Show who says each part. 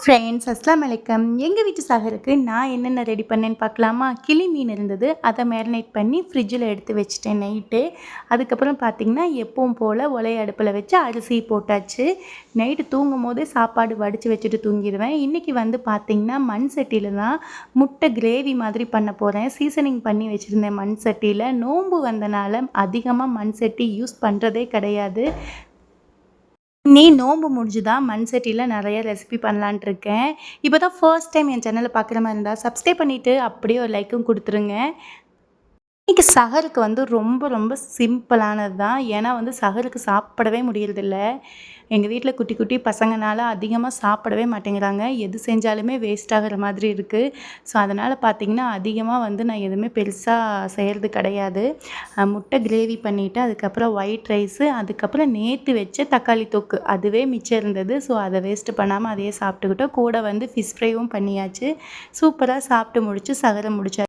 Speaker 1: Friends அஸ்லாம் வலைக்கம். எங்கள் வீட்டு சஹருக்கு நான் என்னென்ன ரெடி பண்ணேன்னு பார்க்கலாமா? கிளி மீன் இருந்தது, அதை மேரினேட் பண்ணி ஃப்ரிட்ஜில் எடுத்து வச்சுட்டேன் நைட்டே. அதுக்கப்புறம் பார்த்திங்கன்னா எப்பவும் போல் ஒலைய அடுப்பில் வச்சு அரிசி போட்டாச்சு. நைட்டு தூங்கும் போதே சாப்பாடு வடித்து வச்சுட்டு தூங்கிடுவேன். இன்றைக்கி வந்து பார்த்திங்கன்னா மண் சட்டியில் தான் முட்டை கிரேவி மாதிரி பண்ண போகிறேன். சீசனிங் பண்ணி வச்சுருந்தேன் மண் சட்டியில். நோன்பு வந்தனால அதிகமாக மண் சட்டி யூஸ் பண்ணுறதே கிடையாது. நீ நோன்பு முடிஞ்சுதான் மண் சட்டியில் நிறைய ரெசிபி பண்ணலான்ட்டு இருக்கேன். இப்போ தான் ஃபர்ஸ்ட் டைம் என் சேனலை பார்க்குற மாதிரி இருந்தால் சப்ஸ்கிரைப் பண்ணிவிட்டு அப்படியே ஒரு லைக்கும் கொடுத்துருங்க. இன்றைக்கி சஹருக்கு வந்து ரொம்ப ரொம்ப சிம்பிளானது தான். ஏன்னா வந்து சஹருக்கு சாப்பிடவே முடியறதில்ல. எங்கள் வீட்டில் குட்டி குட்டி பசங்கனால அதிகமாக சாப்பிடவே மாட்டேங்கிறாங்க. எது செஞ்சாலுமே வேஸ்ட் ஆகிற மாதிரி இருக்குது. ஸோ அதனால் பார்த்திங்கன்னா அதிகமாக வந்து நான் எதுவுமே பெருசாக செய்கிறது கிடையாது. முட்டை கிரேவி பண்ணிவிட்டு அதுக்கப்புறம் ஒயிட் ரைஸு, அதுக்கப்புறம் நேற்று வச்ச தக்காளி தொக்கு அதுவே மிச்சம் இருந்தது. ஸோ அதை வேஸ்ட்டு பண்ணாமல் அதையே சாப்பிட்டுக்கிட்டோம். கூட வந்து ஃபிஷ் ஃப்ரையும் பண்ணியாச்சு. சூப்பராக சாப்பிட்டு முடிச்சு சஹரை முடிச்சாச்சு.